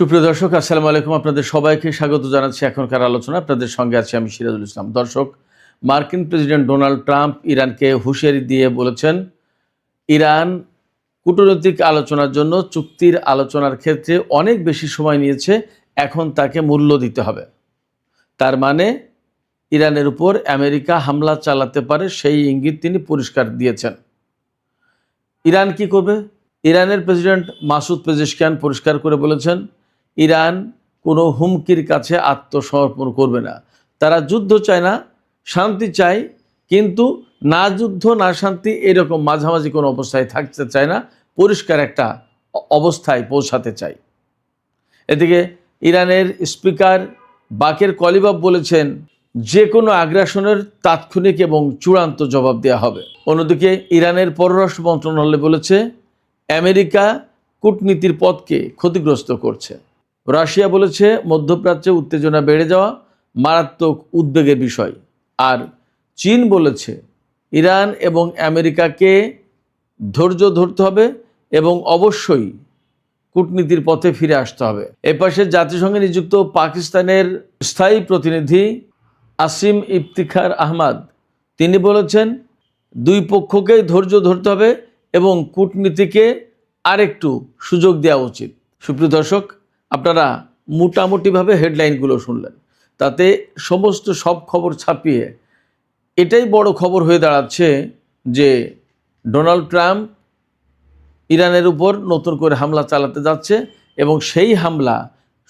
সুপ্রিয় দর্শক, আসসালামু আলাইকুম। আপনাদের সবাইকে স্বাগত জানাচ্ছি এখনকার আলোচনা। আপনাদের সঙ্গে আছি আমি সিরাজুল ইসলাম। দর্শক, মার্কিন প্রেসিডেন্ট ডোনাল্ড ট্রাম্প ইরানকে হুঁশিয়ারি দিয়ে বলেছেন, ইরান কূটনৈতিক আলোচনার জন্য চুক্তির আলোচনার ক্ষেত্রে অনেক বেশি সময় নিয়েছে, এখন তাকে মূল্য দিতে হবে। তার মানে ইরানের উপর আমেরিকা হামলা চালাতে পারে, সেই ইঙ্গিত তিনি পরিষ্কার দিয়েছেন। ইরান কি করবে? ইরানের প্রেসিডেন্ট মাসুদ পেজেশকিয়ান পরিষ্কার করে বলেছেন, ইরান কোনো হুমকির কাছে আত্মসমর্পণ করবে না। তারা যুদ্ধ চায় না, শান্তি চায়, কিন্তু না যুদ্ধ না শান্তি এরকম মাঝামাঝি কোনো অবস্থায় থাকতে চায় না, পরিষ্কার একটা অবস্থায় পৌঁছাতে চায়। এদিকে ইরানের স্পিকার বাকের কলিবাফ বলেছেন, যে কোনো আগ্রাসনের তাৎক্ষণিক এবং চূড়ান্ত জবাব দেওয়া হবে। অন্যদিকে ইরানের পররাষ্ট্র মন্ত্রণালয় বলেছে, আমেরিকা কূটনীতির পথকে ক্ষতিগ্রস্ত করছে। রাশিয়া বলেছে, মধ্যপ্রাচ্যে উত্তেজনা বেড়ে যাওয়া মারাত্মক উদ্বেগের বিষয়। আর চীন বলেছে, ইরান এবং আমেরিকাকে ধৈর্য ধরতে হবে এবং অবশ্যই কূটনীতির পথে ফিরে আসতে হবে। এপাশে জাতিসংঘে নিযুক্ত পাকিস্তানের স্থায়ী প্রতিনিধি আসিম ইফতিখার আহমদ তিনি বলেছেন, দুই পক্ষকেই ধৈর্য ধরতে হবে এবং কূটনীতিকে আরেকটু সুযোগ দেওয়া উচিত। সুপ্রিয় দর্শক, আপনারা মোটামুটিভাবে হেডলাইনগুলো শুনলেন। তাতে সমস্ত সব খবর ছাপিয়ে এটাই বড় খবর হয়ে দাঁড়াচ্ছে যে ডোনাল্ড ট্রাম্প ইরানের উপর নতুন করে হামলা চালাতে যাচ্ছে এবং সেই হামলা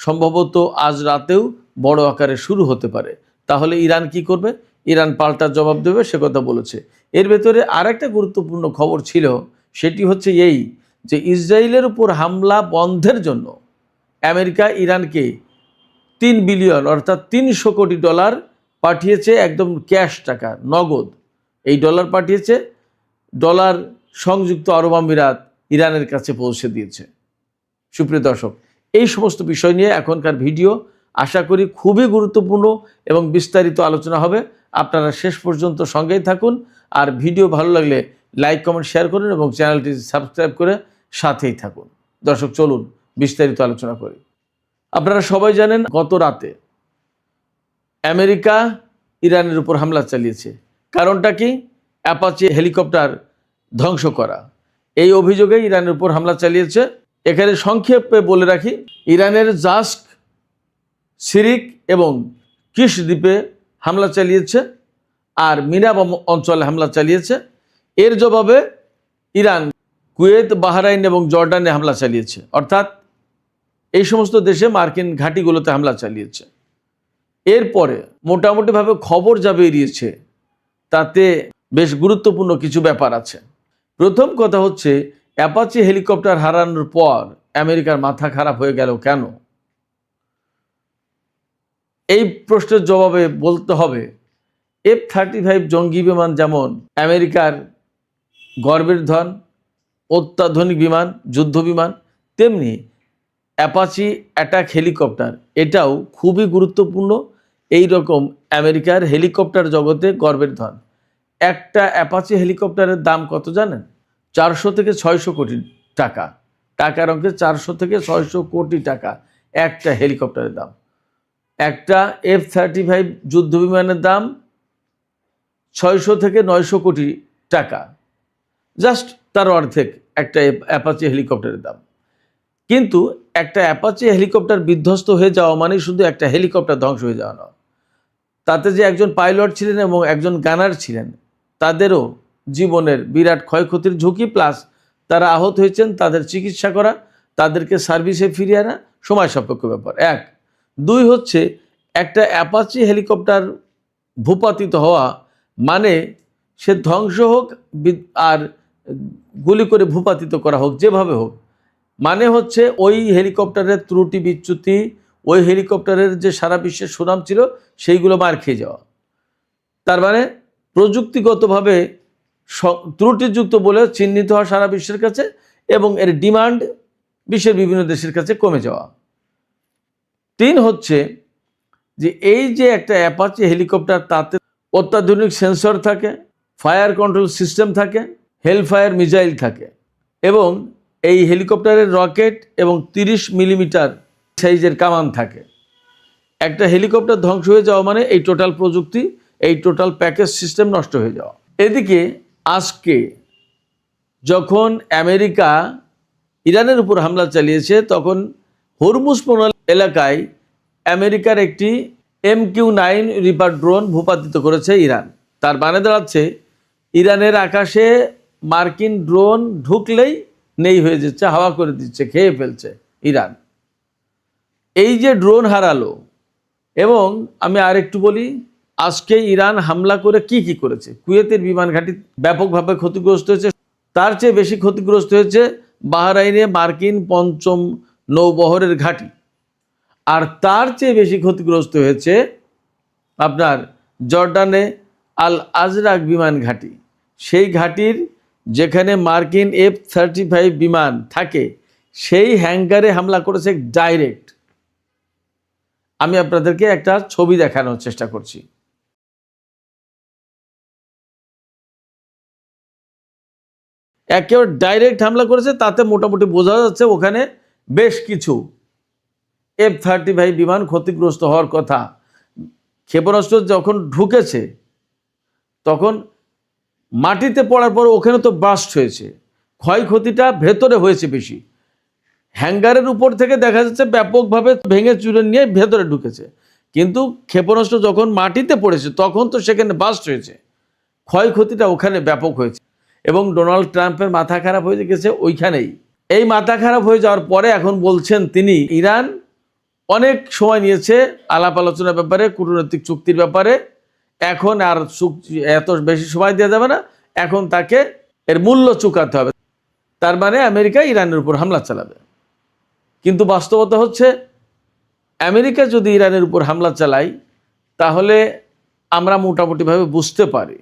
সম্ভবত আজ রাতেও বড় আকারে শুরু হতে পারে। তাহলে ইরান কি করবে? ইরান পাল্টা জবাব দেবে, সে কথা বলেছে। এর ভেতরে আরেকটা গুরুত্বপূর্ণ খবর ছিল, সেটি হচ্ছে এই যে ইসরায়েলের উপর হামলা বন্ধের জন্য আমেরিকা ইরানকে 3 বিলিয়ন অর্থাৎ 300 কোটি ডলার পাঠিয়েছে, একদম ক্যাশ টাকা, নগদ। এই ডলার পাঠিয়েছে, ডলার সংযুক্ত আরব আমিরাত ইরানের কাছে পৌঁছে দিয়েছে। সুপ্রিয় দর্শক, এই সমস্ত বিষয় নিয়ে এখনকার ভিডিও আশা করি খুবই গুরুত্বপূর্ণ এবং বিস্তারিত আলোচনা হবে। আপনারা শেষ পর্যন্ত সঙ্গেই থাকুন। আর ভিডিও ভালো লাগলে লাইক, কমেন্ট, শেয়ার করুন এবং চ্যানেলটি সাবস্ক্রাইব করে সাথেই থাকুন। দর্শক, চলুন বিস্তারিত আলোচনা করি। আপনারা সবাই জানেন, গত রাতে আমেরিকা ইরানের উপর হামলা চালিয়েছে। কারণটা কি? অ্যাপাচি হেলিকপ্টার ধ্বংস করা। এই অভিযোগে ইরানের উপর হামলা চালিয়েছে। এখানে সংক্ষেপে বলে রাখি, ইরানের জাস্ক, সিরিক এবং কিশ দ্বীপে হামলা চালিয়েছে আর মিনাব অঞ্চলে হামলা চালিয়েছে। এর জবাবে ইরান কুয়েত, বাহরাইন এবং জর্ডানে হামলা চালিয়েছে, অর্থাৎ এই সমস্ত দেশে মার্কিন ঘাঁটিগুলোতে হামলা চালিয়েছে। এরপরে মোটামুটিভাবে খবর যা বেরিয়েছে তাতে বেশ গুরুত্বপূর্ণ কিছু ব্যাপার আছে। প্রথম কথা হচ্ছে, অ্যাপাচি হেলিকপ্টার হারানোর পর আমেরিকার মাথা খারাপ হয়ে গেল কেন? এই প্রশ্নের জবাবে বলতে হবে, F-35 জঙ্গি বিমান যেমন আমেরিকার গর্বের ধন, অত্যাধুনিক বিমান, যুদ্ধ বিমান, তেমনি অ্যাপাচি অ্যাটাক হেলিকপ্টার এটাও খুবই গুরুত্বপূর্ণ। এই রকম আমেরিকার হেলিকপ্টার জগতে গর্বের ধন। একটা অ্যাপাচি হেলিকপ্টারের দাম কত জানেন? 400 থেকে 600 কোটি টাকা। টাকার অঙ্কে 400 থেকে 600 কোটি টাকা একটা হেলিকপ্টারের দাম। একটা F-35 যুদ্ধ বিমানের দাম 600 থেকে 900 কোটি টাকা, জাস্ট তার অর্ধেক একটা অ্যাপাচি হেলিকপ্টারের দাম। কিন্তু একটা অ্যাপাচি হেলিকপ্টার বিধ্বস্ত হয়ে যাওয়া মানে শুধু একটা হেলিকপ্টার ধ্বংস হয়ে যাওয়া নয়, তাতে যে একজন পাইলট ছিলেন এবং একজন গানার ছিলেন তাদেরও জীবনের বিরাট ক্ষয়ক্ষতির ঝুঁকি, প্লাস তারা আহত হয়েছেন, তাদের চিকিৎসা করা, তাদেরকে সার্ভিসে ফিরিয়ে আনা সময় সাপেক্ষ ব্যাপার। 1, 2 হচ্ছে, একটা অ্যাপাচি হেলিকপ্টার ভূপাতিত হওয়া মানে সে ধ্বংস হোক আর গুলি করে ভূপাতিত করা হোক, যেভাবে হোক, মানে হচ্ছে ওই হেলিকপ্টারের ত্রুটি বিচ্যুতি, ওই হেলিকপ্টারের যে সারা বিশ্বের সুনাম ছিল সেইগুলো মার খেয়ে যাওয়া। তার মানে প্রযুক্তিগতভাবে ত্রুটিযুক্ত বলে চিহ্নিত হওয়া সারা বিশ্বের কাছে এবং এর ডিমান্ড বিশ্বের বিভিন্ন দেশের কাছে কমে যাওয়া। 3 হচ্ছে যে এই যে একটা অ্যাপাচি হেলিকপ্টার, তাতে অত্যাধুনিক সেন্সর থাকে, ফায়ার কন্ট্রোল সিস্টেম থাকে, হেলফায়ার মিসাইল থাকে এবং এই হেলিকপ্টারের রকেট এবং 30 মিলিমিটার সাইজের কামান থাকে। একটা হেলিকপ্টার ধ্বংস হয়ে যাওয়া মানে এই টোটাল প্রযুক্তি, এই টোটাল প্যাকেজ সিস্টেম নষ্ট হয়ে যাওয়া। এদিকে আজকে যখন আমেরিকা ইরানের উপর হামলা চালিয়েছে, তখন হরমুজ প্রণালী এলাকায় আমেরিকার একটি MQ-9 রিপার ড্রোন ভূপাতিত করেছে ইরান। তার মানে দাঁড়াচ্ছে ইরানের আকাশে মার্কিন ড্রোন ঢুকলেই নেই হয়ে যাচ্ছে, হাওয়া করে দিচ্ছে, খেয়ে ফেলছে ইরান। এই যে ড্রোন হারালো, এবং আমি আরেকটু বলি, আজকে ইরান হামলা করে কি কি করেছে। কুয়েতের বিমান ঘাঁটি ব্যাপকভাবে ক্ষতিগ্রস্ত হয়েছে, তার চেয়ে বেশি ক্ষতিগ্রস্ত হয়েছে বাহরাইনে মার্কিন ৫ম নৌবহরের ঘাঁটি, আর তার চেয়ে বেশি ক্ষতিগ্রস্ত হয়েছে আপনার জর্ডানে আল আজরাক বিমান ঘাঁটি। সেই ঘাঁটির যেখানে মার্কিন F-35 বিমান থাকে, সেই হ্যাঙ্গারে হামলা করেছে ডাইরেক্ট। আমি আপনাদেরকে একটা ছবি দেখানোর চেষ্টা করছি। একেবারে ডাইরেক্ট হামলা করেছে, তাতে মোটামুটি বোঝা যাচ্ছে ওখানে বেশ কিছু F-35 বিমান ক্ষতিগ্রস্ত হওয়ার কথা। ক্ষেপণাস্ত্র যখন ঢুকেছে তখন মাটিতে পড়ার পর ওখানে তো বাস্ট হয়েছে, ক্ষয়ক্ষতিটা ভেতরে হয়েছে বেশি। হ্যাঙ্গারের উপর থেকে দেখা যাচ্ছে ব্যাপকভাবে ভেঙে চুরে নিয়ে ভেতরে ঢুকেছে, কিন্তু ক্ষেপণাস্ত্র যখন মাটিতে পড়েছে তখন তো সেখানে বাস্ট হয়েছে, ক্ষয়ক্ষতিটা ওখানে ব্যাপক হয়েছে। এবং ডোনাল্ড ট্রাম্পের মাথা খারাপ হয়ে গেছে ওইখানেই। এই মাথা খারাপ হয়ে যাওয়ার পরে এখন বলছেন তিনি ইরান অনেক সময় নিয়েছে আলাপ আলোচনার ব্যাপারে, কূটনৈতিক চুক্তির ব্যাপারে, এখন আর এত বেশি সময় দেওয়া যাবে না, এখন তাকে এর মূল্য চুকাতে হবে। তার মানে আমেরিকা ইরানের উপর হামলা চালাবে। কিন্তু বাস্তবতা হচ্ছে আমেরিকা যদি ইরানের উপর হামলা চালায়, তাহলে আমরা মোটামুটিভাবে বুঝতে পারি,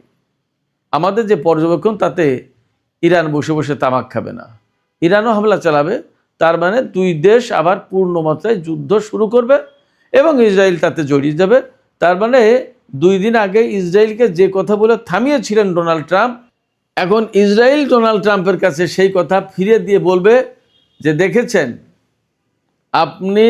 আমাদের যে পর্যবেক্ষণ, তাতে ইরান বসে বসে তামাক খাবে না, ইরানও হামলা চালাবে। তার মানে দুই দেশ আবার পূর্ণমাত্রায় যুদ্ধ শুরু করবে এবং ইসরায়েল তাতে জড়িয়ে যাবে। তার মানে 2 দিন আগে ইসরায়েলকে যে কথা বলে থামিয়েছিলেন ডোনাল্ড ট্রাম্প, এখন ইসরায়েল ডোনাল্ড ট্রাম্পের কাছে সেই কথা ফিরিয়ে দিয়ে বলবে যে দেখেছেন, আপনি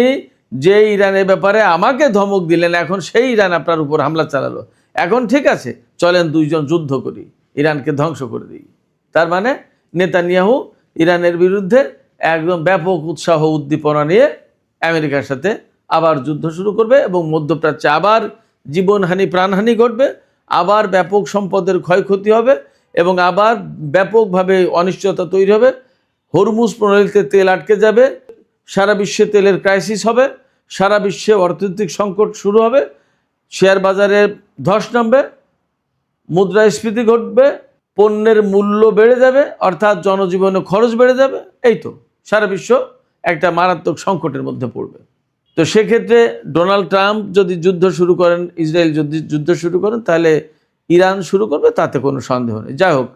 যে ইরানের ব্যাপারে আমাকে ধমক দিলেন, এখন সেই ইরান আপনার উপর হামলা চালালো, এখন ঠিক আছে, চলেন দুইজন যুদ্ধ করি, ইরানকে ধ্বংস করে দিই। তার মানে নেতানিয়াহু ইরানের বিরুদ্ধে একদম ব্যাপক উৎসাহ উদ্দীপনা নিয়ে আমেরিকার সাথে আবার যুদ্ধ শুরু করবে এবং মধ্যপ্রাচ্যে আবার জীবনহানি, প্রাণহানি ঘটবে, আবার ব্যাপক সম্পদের ক্ষয়ক্ষতি হবে এবং আবার ব্যাপকভাবে অনিশ্চয়তা তৈরি হবে। হরমুজ প্রণালীতে তেল আটকে যাবে, সারা বিশ্বে তেলের ক্রাইসিস হবে, সারা বিশ্বে অর্থনৈতিক সংকট শুরু হবে, শেয়ার বাজারে ধস নামবে, মুদ্রাস্ফীতি ঘটবে, পণ্যের মূল্য বেড়ে যাবে, অর্থাৎ জনজীবনে খরচ বেড়ে যাবে। এই তো সারা বিশ্ব একটা মারাত্মক সংকটের মধ্যে পড়বে। তো সেক্ষেত্রে ডোনাল্ড ট্রাম্প যদি যুদ্ধ শুরু করেন, ইসরায়েল যদি যুদ্ধ শুরু করেন, তাহলে ইরান শুরু করবে, তাতে কোনো সন্দেহ নেই। যাই হোক,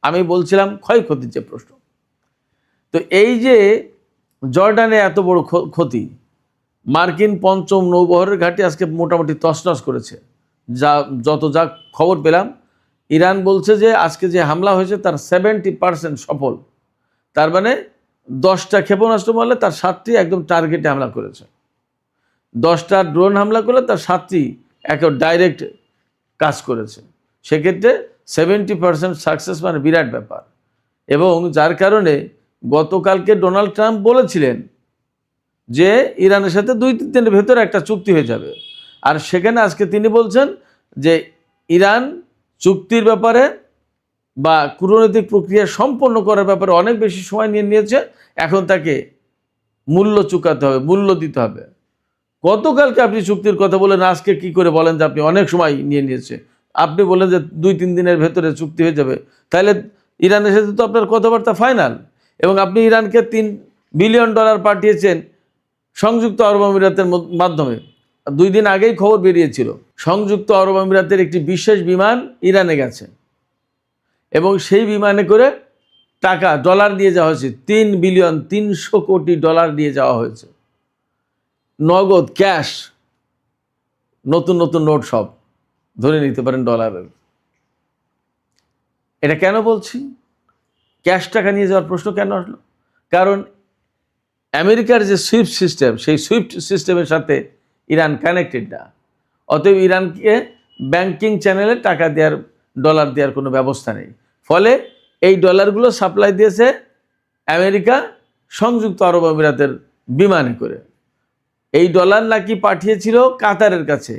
আমি বলছিলাম ক্ষয়ক্ষতির যে প্রশ্ন। তো এই যে জর্ডানে এত বড় ক্ষতি, মার্কিন ৫ম নৌবহরের ঘাঁটি আজকে মোটামুটি তছনছ করেছে। যা খবর পেলাম, ইরান বলছে যে আজকে যে হামলা হয়েছে তার 70% সফল। তার মানে 10টা ক্ষেপণাস্ত্র মারলে তার 7টি একদম টার্গেটে হামলা করেছে, 10টা ড্রোন হামলা করলে তার 7টি একেবারে ডাইরেক্ট কাজ করেছে। সেক্ষেত্রে 70% সাকসেস মানে বিরাট ব্যাপার। এবং যার কারণে গতকালকে ডোনাল্ড ট্রাম্প বলেছিলেন যে ইরানের সাথে 2-3 দিনের ভেতরে একটা চুক্তি হয়ে যাবে, আর সেখানে আজকে তিনি বলছেন যে ইরান চুক্তির ব্যাপারে বা কূটনৈতিক প্রক্রিয়া সম্পন্ন করার ব্যাপারে অনেক বেশি সময় নিয়েছে, এখন তাকে মূল্য চুকাতে হবে, মূল্য দিতে হবে। গতকালকে আপনি চুক্তির কথা বলেন, আজকে কি করে বলেন যে আপনি অনেক সময় নিয়েছে? আপনি বলেন যে 2-3 দিনের ভেতরে চুক্তি হয়ে যাবে, তাহলে ইরানের সাথে তো আপনার কথাবার্তা ফাইনাল। এবং আপনি ইরানকে $3 বিলিয়ন পাঠিয়েছেন সংযুক্ত আরব আমিরাতের মাধ্যমে। 2 দিন আগেই খবর বেরিয়েছিল, সংযুক্ত আরব আমিরাতের একটি বিশেষ বিমান ইরানে গেছে এবং সেই বিমানে করে টাকা, ডলার দিয়ে যাওয়া হয়েছে, $3 কোটি দিয়ে যাওয়া হয়েছে, নগদ ক্যাশ, নতুন নতুন নোট, সব ধরে নিতে পারেন ডলারের। এটা কেন বলছি? ক্যাশ টাকা নিয়ে যাওয়ার প্রশ্ন কেন আসলো? কারণ আমেরিকার যে সুইফট সিস্টেম, সেই সুইফট সিস্টেমের সাথে ইরান কানেক্টেড না। অতএব ইরানকে ব্যাংকিং চ্যানেলে টাকা দেওয়ার, ডলার দেওয়ার কোনো ব্যবস্থা নেই। ফলে এই ডলারগুলো সাপ্লাই দিয়েছে আমেরিকা সংযুক্ত আরব আমিরাতের বিমানে করে। এই ডলার নাকি পাঠিয়েছিল কাতারের কাছে।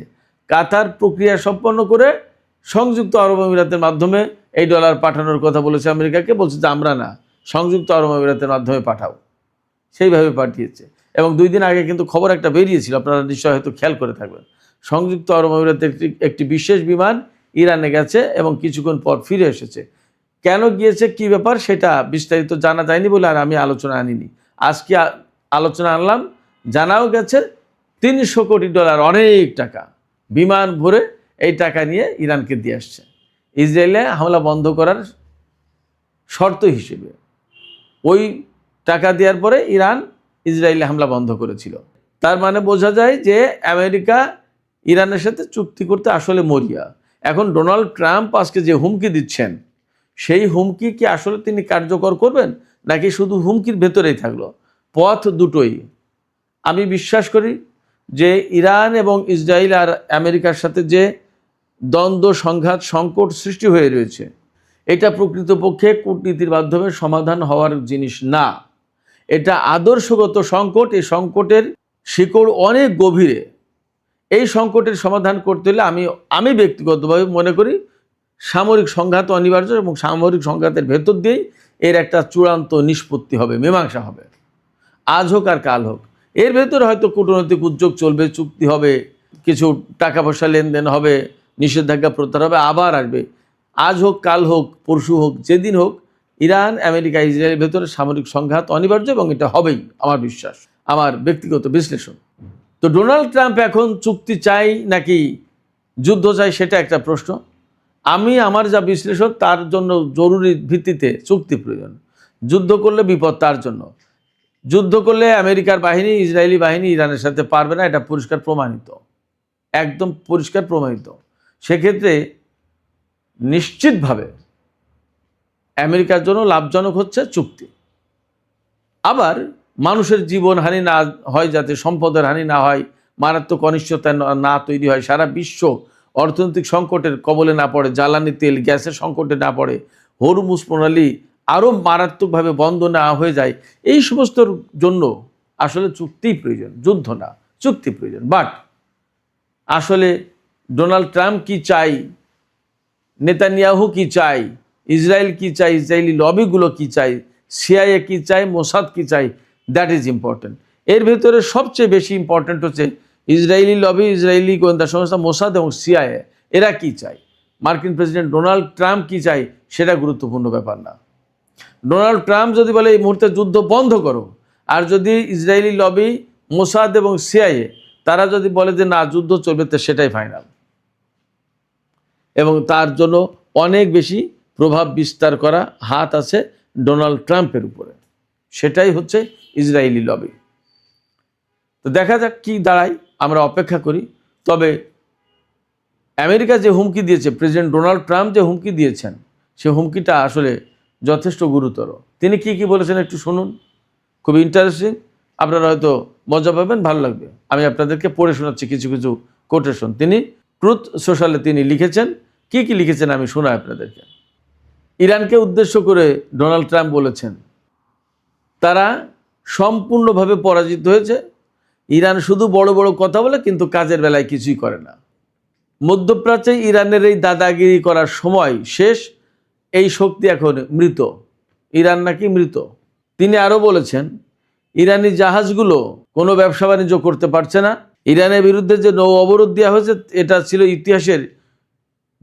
কাতার প্রক্রিয়া সম্পন্ন করে সংযুক্ত আরব আমিরাতের মাধ্যমে এই ডলার পাঠানোর কথা বলেছে আমেরিকাকে। বলছে যে আমরা না, সংযুক্ত আরব আমিরাতের মাধ্যমে পাঠাও। সেইভাবে পাঠিয়েছে। এবং 2 দিন আগে কিন্তু খবর একটা বেরিয়েছিল, আপনারা নিশ্চয় হয়তো খেয়াল করে থাকবেন। সংযুক্ত আরব আমিরাতের একটি বিশেষ বিমান ইরানে গেছে এবং কিছুক্ষণ পর ফিরে এসেছে। কেন গিয়েছে, কি ব্যাপার, সেটা বিস্তারিত জানা যায়নি বলে আর আমি আলোচনা আনিনি। আজকে আলোচনা আনলাম। জানাও গেছে 300 কোটি ডলার, অনেক টাকা, বিমান ভরে এই টাকা নিয়ে ইরানকে দিয়ে আসছে ইসরায়েলে হামলা বন্ধ করার শর্ত হিসেবে। ওই টাকা দেওয়ার পরে ইরান ইসরায়েলে হামলা বন্ধ করেছিল। তার মানে বোঝা যায় যে আমেরিকা ইরানের সাথে চুক্তি করতে আসলে মরিয়া। এখন ডোনাল্ড ট্রাম্প আজকে যে হুমকি দিচ্ছেন, সেই হুমকি কি আসলে তিনি কার্যকর করবেন, নাকি শুধু হুমকির ভেতরেই থাকলো? পথ দুটোই। আমি বিশ্বাস করি যে ইরান এবং ইসরায়েল আর আমেরিকার সাথে যে দ্বন্দ্ব, সংঘাত, সংকট সৃষ্টি হয়ে রয়েছে, এটা প্রকৃতপক্ষে কূটনীতির মাধ্যমে সমাধান হওয়ার জিনিস না। এটা আদর্শগত সংকট। এই সংকটের শিকড় অনেক গভীরে। এই সংকটের সমাধান করতে হলে আমি ব্যক্তিগতভাবে মনে করি সামরিক সংঘাত অনিবার্য, এবং সামরিক সংঘাতের ভেতর দিয়েই এর একটা চূড়ান্ত নিষ্পত্তি হবে, মীমাংসা হবে। আজ হোক আর কাল হোক, এর ভেতরে হয়তো কূটনৈতিক উদ্যোগ চলবে, চুক্তি হবে, কিছু টাকা পয়সা লেনদেন হবে, নিষেধাজ্ঞা প্রত্যাহার হবে, আবার আসবে। আজ হোক, কাল হোক, পরশু হোক, যেদিন হোক, ইরান, আমেরিকা, ইসরায়েলের ভেতরে সামরিক সংঘাত অনিবার্য, এবং এটা হবেই, আমার বিশ্বাস, আমার ব্যক্তিগত বিশ্লেষণ। তো ডোনাল্ড ট্রাম্প এখন চুক্তি চাই নাকি যুদ্ধ চাই, সেটা একটা প্রশ্ন। আমার যা বিশ্লেষণ, তার জন্য জরুরি ভিত্তিতে চুক্তি প্রয়োজন। যুদ্ধ করলে বিপদ তার জন্য। যুদ্ধ করলে আমেরিকার বাহিনী, ইসরায়েলি বাহিনী ইরানের সাথে পারবে না, এটা পরিষ্কার প্রমাণিত, একদম পরিষ্কার প্রমাণিত। সেক্ষেত্রে নিশ্চিতভাবে আমেরিকার জন্য লাভজনক হচ্ছে চুক্তি। আবার মানুষের জীবন হানি না হয়, যাতে সম্পদের হানি না হয়, মারাত্মক অনিশ্চয়তা না তৈরি হয়, সারা বিশ্ব অর্থনৈতিক সংকটের কবলে না পড়ে, জ্বালানি তেল গ্যাসের সংকটে না পড়ে, হরমুজ প্রণালী আরও মারাত্মকভাবে বন্ধ না হয়ে যায়, এই সমস্তর জন্য আসলে চুক্তি প্রয়োজন, যুদ্ধ না, চুক্তি প্রয়োজন। বাট আসলে ডোনাল্ড ট্রাম্প কি চাই, নেতানিয়াহু কি চাই, ইসরায়েল কি চাই, ইসরায়েলি লবিগুলো কি চাই, সিআইএ কি চাই, মোসাদ কি চাই, দ্যাট ইজ ইম্পর্টেন্ট। এর ভেতরে সবচেয়ে বেশি ইম্পর্টেন্ট হচ্ছে ইসরায়েলি লবি, ইসরায়েলি গোয়েন্দা সংস্থা মোসাদ এবং সিআইএ, এরা কি চাই। মার্কিন প্রেসিডেন্ট ডোনাল্ড ট্রাম্প কি চাই, সেটা গুরুত্বপূর্ণ ব্যাপার না। ডোনাল্ড ট্রাম্প যদি বলে এই মুহূর্তে যুদ্ধ বন্ধ করো, আর যদি ইসরায়েলি লবি, মোসাদ এবং সিআইএ তারা যদি বলে যে না, যুদ্ধ চলবে, তো সেটাই ফাইনাল। এবং তার জন্য অনেক বেশি প্রভাব বিস্তার করা হাত আছে ডোনাল্ড ট্রাম্পের উপরে, সেটাই হচ্ছে ইসরায়েলি লবি। তো দেখা যাক কি দাঁড়ায়, আমরা অপেক্ষা করি। তবে আমেরিকা যে হুমকি দিয়েছে, প্রেসিডেন্ট ডোনাল্ড ট্রাম্প যে হুমকি দিয়েছেন, সে হুমকিটা আসলে যথেষ্ট গুরুতর। তিনি কি বলেছেন একটু শুনুন, খুব ইন্টারেস্টিং, আপনারা হয়তো মজা পাবেন, ভালো লাগবে। আমি আপনাদেরকে পড়ে শোনাচ্ছি কিছু কিছু কোটেশন। তিনি ট্রুথ সোশ্যালে তিনি লিখেছেন। কি লিখেছেন আমি শোনাই আপনাদেরকে। ইরানকে উদ্দেশ্য করে ডোনাল্ড ট্রাম্প বলেছেন, তারা সম্পূর্ণভাবে পরাজিত হয়েছে। ইরান শুধু বড় বড় কথা বলে, কিন্তু কাজের বেলায় কিছুই করে না। মধ্যপ্রাচ্যে ইরানের এই দাদাগিরি করার সময় শেষ, এই শক্তি এখন মৃত। ইরান নাকি মৃত। তিনি আরও বলেছেন, ইরানি জাহাজগুলো কোনো ব্যবসা বাণিজ্য করতে পারছে না। ইরানের বিরুদ্ধে যে নৌ অবরোধ দেওয়া হয়েছে, এটা ছিল ইতিহাসের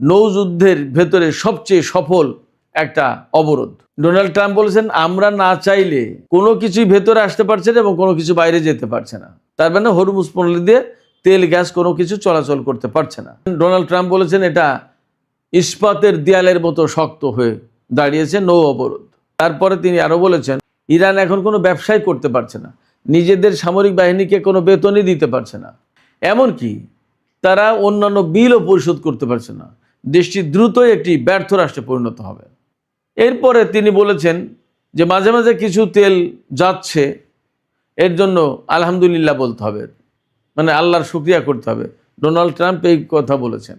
নৌযুদ্ধের ভেতরে সবচেয়ে সফল একটা অবরোধ। ডোনাল্ড ট্রাম্প বলেছেন, আমরা না চাইলে কোনো কিছুই ভেতরে আসতে পারছে না এবং কোনো কিছু বাইরে যেতে পারছে না। তার মানে হরমুজ প্রণালী দিয়ে তেল গ্যাস কোনো কিছু চলাচল করতে পারছে না। ডোনাল্ড ট্রাম্প বলেছেন, এটা ইস্পাতের দেয়ালের মতো শক্ত হয়ে দাঁড়িয়েছে নৌ অবরোধ। তারপরে তিনি আরও বলেছেন, ইরান এখন কোনো ব্যবসাই করতে পারছে না, নিজেদের সামরিক বাহিনীকে কোনো বেতনই দিতে পারছে না, এমনকি তারা অন্যান্য বিলও পরিশোধ করতে পারছে না। দেশটি দ্রুতই একটি ব্যর্থ রাষ্ট্রে পরিণত হবে। এরপরে তিনি বলেছেন যে মাঝে মাঝে কিছু তেল যাচ্ছে, এর জন্য আলহামদুলিল্লাহ বলতে হবে, মানে আল্লাহর শুকরিয়া করতে হবে। ডোনাল্ড ট্রাম্প এই কথা বলেছেন।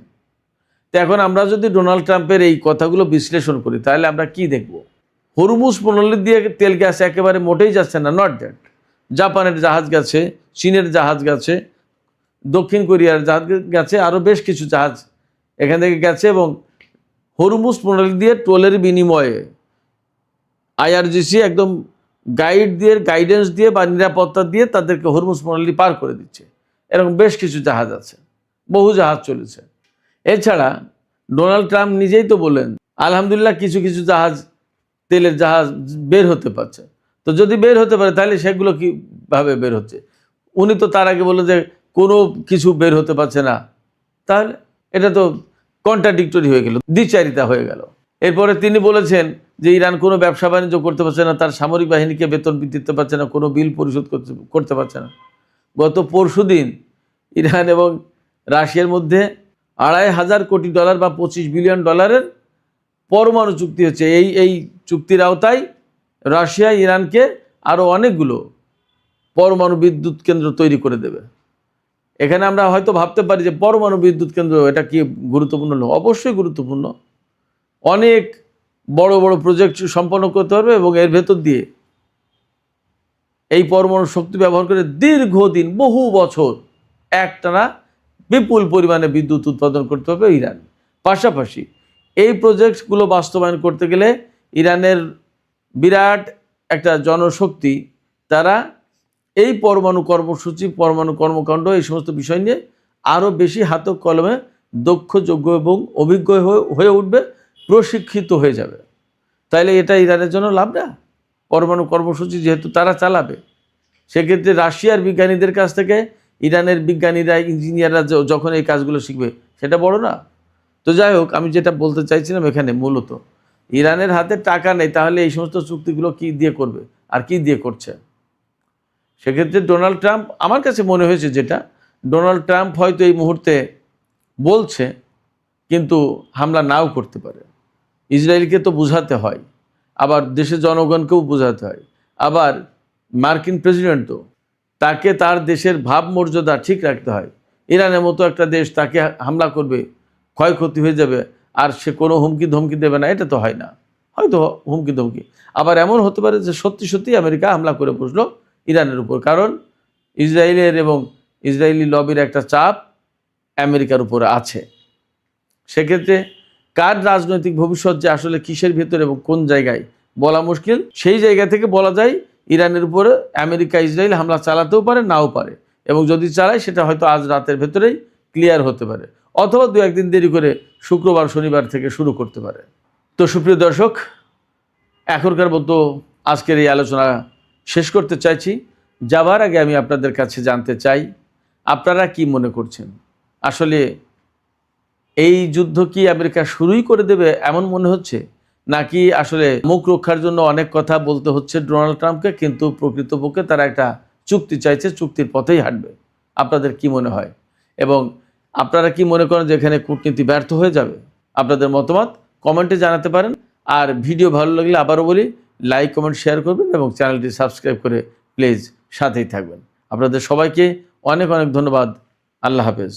তো এখন আমরা যদি ডোনাল্ড ট্রাম্পের এই কথাগুলো বিশ্লেষণ করি তাহলে আমরা কি দেখব? হরমুজ প্রণালী দিয়ে তেল গ্যাস একেবারে মোটেই যাচ্ছে না, নট দ্যাট। জাপানের জাহাজ গেছে, চীনের জাহাজ গেছে, দক্ষিণ কোরিয়ার জাহাজ গেছে, আরও বেশ কিছু জাহাজ এখান থেকে গেছে। এবং হরমুজ প্রণালী দিয়ে টোলের বিনিময়ে আইআরজিসি একদম গাইডেন্স দিয়ে বা নিরাপত্তা দিয়ে তাদেরকে হরমুজ প্রণালী পার করে দিচ্ছে। এরকম বেশ কিছু জাহাজ আছে, বহু জাহাজ চলেছে। এছাড়া ডোনাল্ড ট্রাম্প নিজেই তো বললেন আলহামদুলিল্লাহ কিছু কিছু জাহাজ, তেলের জাহাজ বের হতে পারছে। তো যদি বের হতে পারে তাহলে সেগুলো কীভাবে বের হচ্ছে? উনি তো তার আগে বললেন যে কোনো কিছু বের হতে পারছে না, তাহলে এটা তো কন্ট্রাডিক্টরি হয়ে গেল, দ্বিচারিতা হয়ে গেল। এরপরে তিনি বলেছেন যে ইরান কোনো ব্যবসা বাণিজ্য করতে পারছে না, তার সামরিক বাহিনীকে বেতন দিতে পারছে না, কোনো বিল পরিশোধ করতে পারছে না। গত পরশুদিন ইরান এবং রাশিয়ার মধ্যে $2,500 কোটি বা $25 বিলিয়ন পরমাণু চুক্তি হচ্ছে। এই চুক্তির আওতায় রাশিয়া ইরানকে আরও অনেকগুলো পরমাণু বিদ্যুৎ কেন্দ্র তৈরি করে দেবে। এখানে আমরা হয়তো ভাবতে পারি যে পরমাণু বিদ্যুৎ কেন্দ্র এটা কি গুরুত্বপূর্ণ? অবশ্যই গুরুত্বপূর্ণ। অনেক বড় বড় প্রজেক্ট সম্পন্ন করতে পারবে এবং এর ভেতর দিয়ে এই পরমাণু শক্তি ব্যবহার করে দীর্ঘদিন, বহু বছর একটানা বিপুল পরিমাণে বিদ্যুৎ উৎপাদন করতে হবে ইরান। পাশাপাশি এই প্রজেক্টগুলো বাস্তবায়ন করতে গেলে ইরানের বিরাট একটা জনশক্তি, তারা এই পরমাণু কর্মসূচি, পরমাণু কর্মকাণ্ড, এই সমস্ত বিষয় নিয়ে আরও বেশি হাতে কলমে দক্ষ, যোগ্য এবং অভিজ্ঞ হয়ে উঠবে, প্রশিক্ষিত হয়ে যাবে। তাইলে এটা ইরানের জন্য লাভ না? পরমাণু কর্মসূচি যেহেতু তারা চালাবে, সেক্ষেত্রে রাশিয়ার বিজ্ঞানীদের কাছ থেকে ইরানের বিজ্ঞানীরা, ইঞ্জিনিয়াররা যখন এই কাজগুলো শিখবে, সেটা বড় না? তো যাই হোক, আমি যেটা বলতে চাইছিলাম এখানে মূলত, ইরানের হাতে টাকা নেই, তাহলে এই সমস্ত চুক্তিগুলো কি দিয়ে করবে আর কি দিয়ে করছে? সেক্ষেত্রে ডোনাল্ড ট্রাম্প, আমার কাছে মনে হয়েছে যেটা, ডোনাল্ড ট্রাম্প হয়তো এই মুহূর্তে বলছে কিন্তু হামলা নাও করতে পারে। ইসরায়েলকে তো বোঝাতে হয়, আবার দেশের জনগণকেও বোঝাতে হয়, আবার মার্কিন প্রেসিডেন্ট তো, তাকে তার দেশের ভাবমর্যাদা ঠিক রাখতে হয়। ইরানের মতো একটা দেশ তাকে হামলা করবে, ক্ষয়ক্ষতি হয়ে যাবে, আর সে কোনো হুমকি ধমকি দেবে না, এটা তো হয় না। হয়তো হুমকি ধমকি, আবার এমন হতে পারে যে সত্যি সত্যি আমেরিকা হামলা করে বসলো ইরানের উপর, কারণ ইসরায়েলের এবং ইসরায়েলি লবির একটা চাপ আমেরিকার উপরে আছে। সেক্ষেত্রে কার রাজনৈতিক ভবিষ্যৎ যে আসলে কিসের ভেতর এবং কোন জায়গায় বলা মুশকিল। সেই জায়গা থেকে বলা যায় ইরানের উপরে আমেরিকা, ইসরায়েল হামলা চালাতেও পারে, নাও পারে, এবং যদি চালায় সেটা হয়তো আজ রাতের ভেতরেই ক্লিয়ার হতে পারে, অথবা 2-1 দিন দেরি করে শুক্রবার, শনিবার থেকে শুরু করতে পারে। তো সুপ্রিয় দর্শক, এখনকার মতো আজকের এই আলোচনা শেষ করতে চাইছি। যাবার আগে আমি আপনাদের কাছে জানতে চাই, আপনারা কি মনে করছেন? আসলে এই যুদ্ধ কি আমেরিকা শুরুই করে দেবে এমন মনে হচ্ছে, নাকি আসলে মুখ রক্ষার জন্য অনেক কথা বলতে হচ্ছে ডোনাল্ড ট্রাম্পকে, কিন্তু প্রকৃতপক্ষে তারা একটা চুক্তি চাইছে, চুক্তির পথেই হাঁটবে? আপনাদের কি মনে হয়? এবং আপনারা কি মনে করেন যে এখানে কূটনীতি ব্যর্থ হয়ে যাবে? আপনাদের মতামত কমেন্টে জানাতে পারেন। আর ভিডিও ভালো লাগলে আবারও বলি, লাইক, কমেন্ট, শেয়ার করবেন এবং চ্যানেলটি সাবস্ক্রাইব করে প্লিজ সাথেই থাকবেন। আপনাদের সবাইকে অনেক অনেক ধন্যবাদ। আল্লাহ হাফেজ।